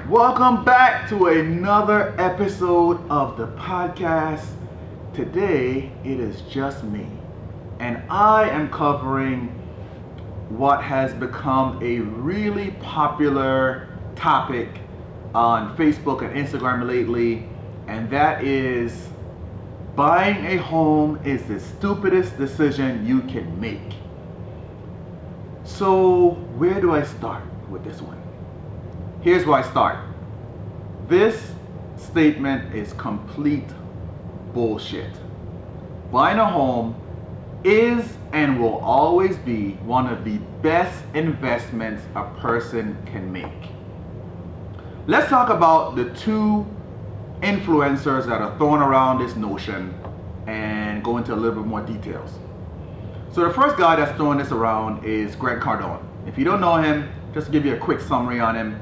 Welcome back to another episode of the podcast. Today it is just me, and I am covering what has become a really popular topic on Facebook and Instagram lately, and that is buying a home is the stupidest decision you can make. So, where do I start with this one? Here's where I start. This statement is complete bullshit. Buying a home is and will always be one of the best investments a person can make. Let's talk about the two influencers that are throwing around this notion and go into a little bit more details. So the first guy that's throwing this around is Grant Cardone. If you don't know him, just to give you a quick summary on him,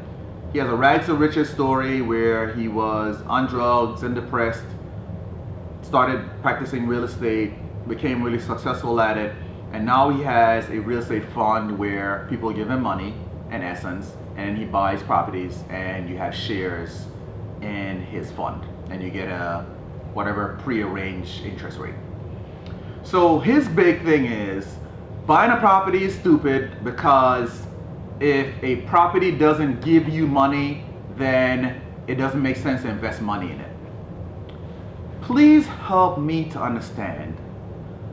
he has a rags to riches story where he was on drugs and depressed, started practicing real estate, became really successful at it, and now he has a real estate fund where people give him money, in essence, and he buys properties and you have shares in his fund and you get a whatever prearranged interest rate. So his big thing is buying a property is stupid because if a property doesn't give you money, then it doesn't make sense to invest money in it. Please help me to understand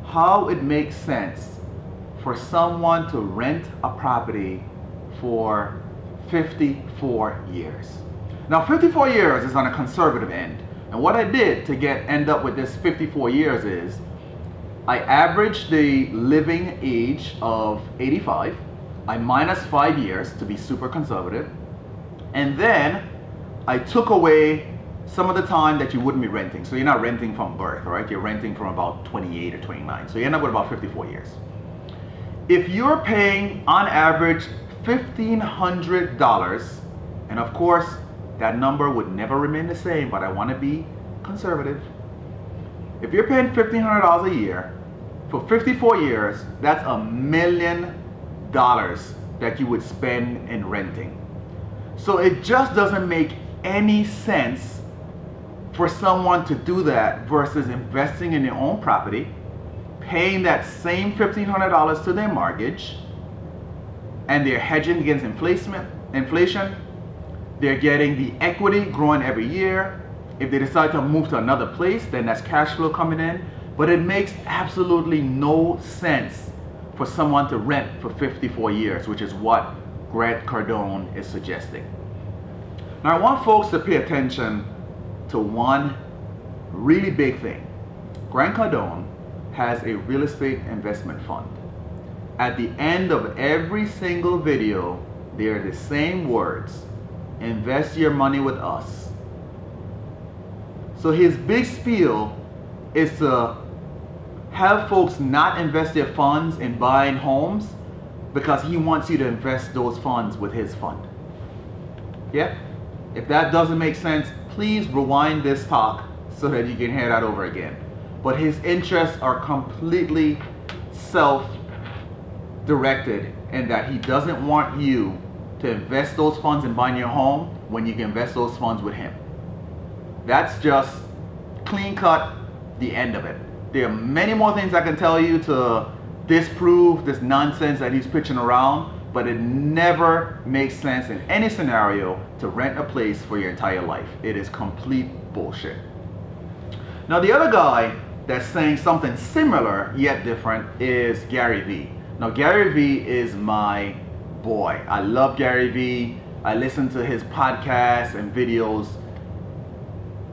how it makes sense for someone to rent a property for 54 years. Now 54 years is on a conservative end. And what I did to end up with this 54 years is I averaged the living age of 85. I minus 5 years to be super conservative. And then I took away some of the time that you wouldn't be renting. So you're not renting from birth, right? You're renting from about 28 or 29. So you end up with about 54 years. If you're paying on average $1,500, and of course that number would never remain the same, but I want to be conservative. If you're paying $1,500 a year for 54 years, that's $1 million that you would spend in renting. So it just doesn't make any sense for someone to do that versus investing in their own property, paying that same $1,500 to their mortgage, and they're hedging against inflation. They're getting the equity growing every year. If they decide to move to another place, then that's cash flow coming in. But it makes absolutely no sense for someone to rent for 54 years, which is what Grant Cardone is suggesting. Now I want folks to pay attention to one really big thing. Grant Cardone has a real estate investment fund. At the end of every single video, they're the same words: invest your money with us. So his big spiel is to have folks not invest their funds in buying homes because he wants you to invest those funds with his fund. Yeah? If that doesn't make sense, please rewind this talk so that you can hear that over again. But his interests are completely self-directed in that he doesn't want you to invest those funds in buying your home when you can invest those funds with him. That's just clean cut, the end of it. There are many more things I can tell you to disprove this nonsense that he's pitching around, but it never makes sense in any scenario to rent a place for your entire life. It is complete bullshit. Now the other guy that's saying something similar yet different is Gary Vee. Now Gary Vee is my boy. I love Gary Vee. I listen to his podcasts and videos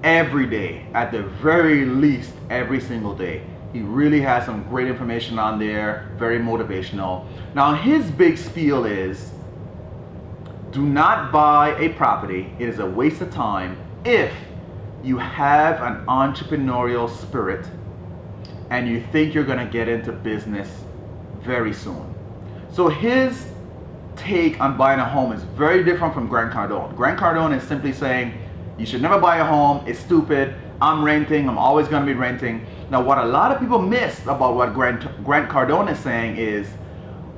every day, at the very least every single day. He really has some great information on there, very motivational. Now his big spiel is, do not buy a property. It is a waste of time if you have an entrepreneurial spirit and you think you're going to get into business very soon. So his take on buying a home is very different from Grant Cardone. Grant Cardone is simply saying, you should never buy a home, it's stupid, I'm renting, I'm always going to be renting. Now what a lot of people miss about what Grant Cardone is saying is,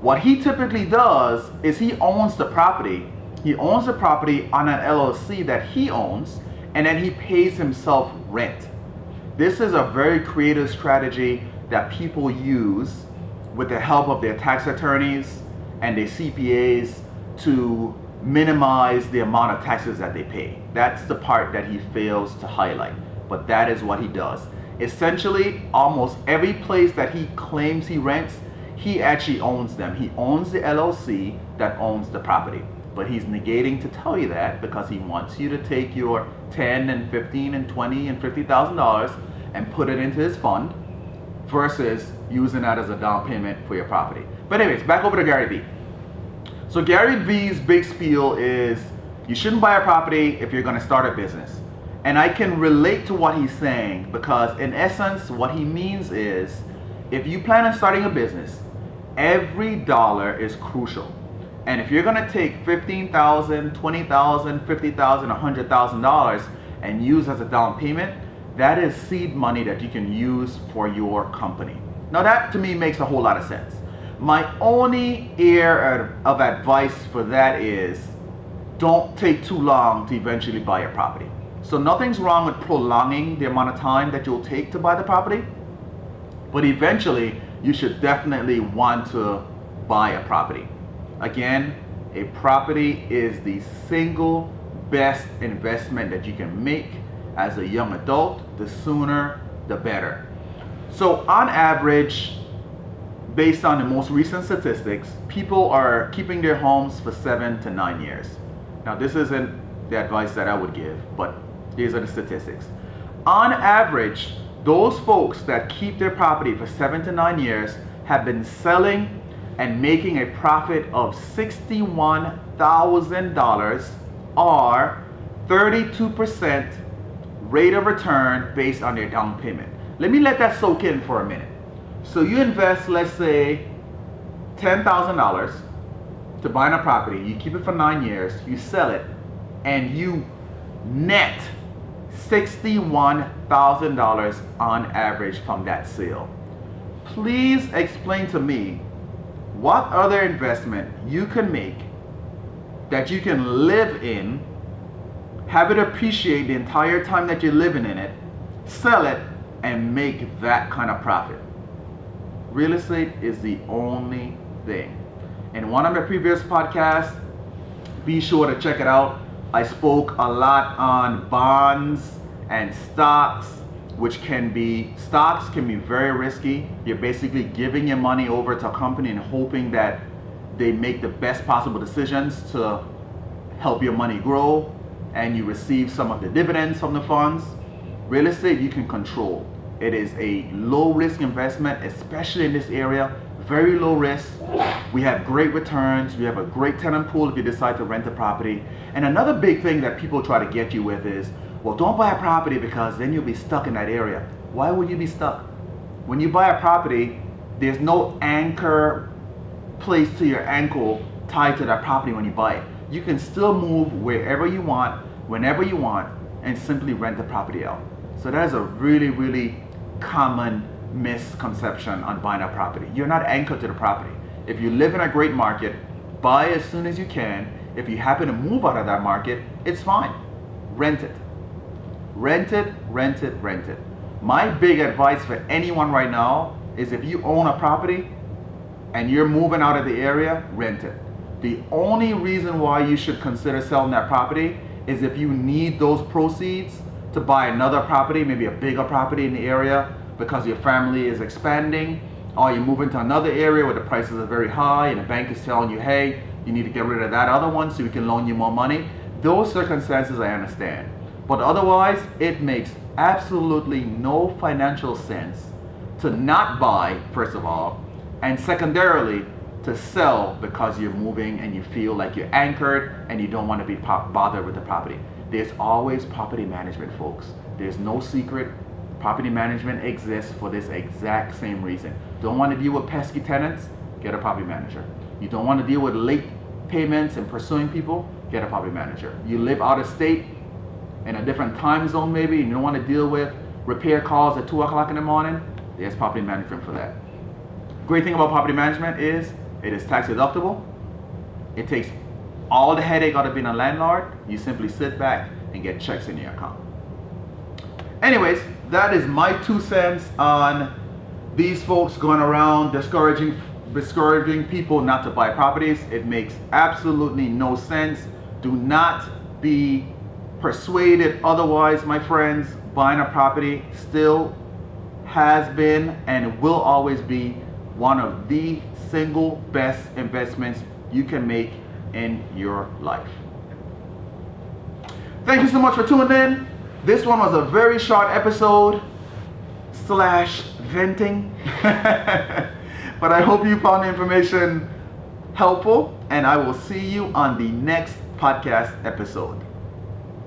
what he typically does is he owns the property He owns the property on an LLC that he owns, and then he pays himself rent. This is a very creative strategy that people use with the help of their tax attorneys and their CPAs to minimize the amount of taxes that they pay. That's the part that he fails to highlight, but that is what he does. Essentially, almost every place that he claims he rents, he actually owns them. He owns the LLC that owns the property. But he's negating to tell you that because he wants you to take your $10 and $15 and $20 and $50,000 and put it into his fund versus using that as a down payment for your property. But anyways, back over to Gary Vee. So Gary Vee's big spiel is you shouldn't buy a property if you're going to start a business. And I can relate to what he's saying because in essence, what he means is if you plan on starting a business, every dollar is crucial. And if you're going to take $15,000, $20,000, $50,000, $100,000 and use as a down payment, that is seed money that you can use for your company. Now that to me makes a whole lot of sense. My only area of advice for that is don't take too long to eventually buy a property. So nothing's wrong with prolonging the amount of time that you'll take to buy the property, but eventually you should definitely want to buy a property. Again, a property is the single best investment that you can make as a young adult. The sooner, the better. So on average, based on the most recent statistics, people are keeping their homes for 7 to 9 years. Now, this isn't the advice that I would give, but these are the statistics. On average, those folks that keep their property for 7 to 9 years have been selling and making a profit of $61,000 or 32% rate of return based on their down payment. Let me let that soak in for a minute. So you invest, let's say, $10,000 to buy a property, you keep it for 9 years, you sell it, and you net $61,000 on average from that sale. Please explain to me what other investment you can make that you can live in, have it appreciate the entire time that you're living in it, sell it, and make that kind of profit. Real estate is the only thing. In one of my previous podcasts, be sure to check it out. I spoke a lot on bonds and stocks, which can be very risky. You're basically giving your money over to a company and hoping that they make the best possible decisions to help your money grow and you receive some of the dividends from the funds. Real estate you can control. It is a low risk investment, especially in this area. Very low risk. We have great returns. We have a great tenant pool if you decide to rent a property. And another big thing that people try to get you with is, well, don't buy a property because then you'll be stuck in that area. Why would you be stuck? When you buy a property, there's no anchor place to your ankle tied to that property when you buy it. You can still move wherever you want, whenever you want, and simply rent the property out. So that is a really, really common misconception on buying a property. You're not anchored to the property. If you live in a great market, buy as soon as you can. If you happen to move out of that market, it's fine. Rent it. Rent it, rent it, rent it. My big advice for anyone right now is if you own a property and you're moving out of the area, rent it. The only reason why you should consider selling that property is if you need those proceeds to buy another property, maybe a bigger property in the area because your family is expanding, or you're moving to another area where the prices are very high and the bank is telling you, hey, you need to get rid of that other one so we can loan you more money. Those circumstances I understand. But otherwise, it makes absolutely no financial sense to not buy, first of all, and secondarily, to sell because you're moving and you feel like you're anchored and you don't want to be bothered with the property. There's always property management, folks. There's no secret. Property management exists for this exact same reason. Don't want to deal with pesky tenants? Get a property manager. You don't want to deal with late payments and pursuing people? Get a property manager. You live out of state, in a different time zone maybe, and you don't want to deal with repair calls at 2 o'clock in the morning? There's property management for that. Great thing about property management is it is tax deductible. It takes all the headache out of being a landlord. You simply sit back and get checks in your account. Anyways, that is my 2 cents on these folks going around discouraging people not to buy properties. It makes absolutely no sense. Do not be persuaded otherwise, my friends. Buying a property still has been and will always be one of the single best investments you can make in your life. Thank you so much for tuning in. This one was a very short episode / venting. But I hope you found the information helpful, and I will see you on the next podcast episode.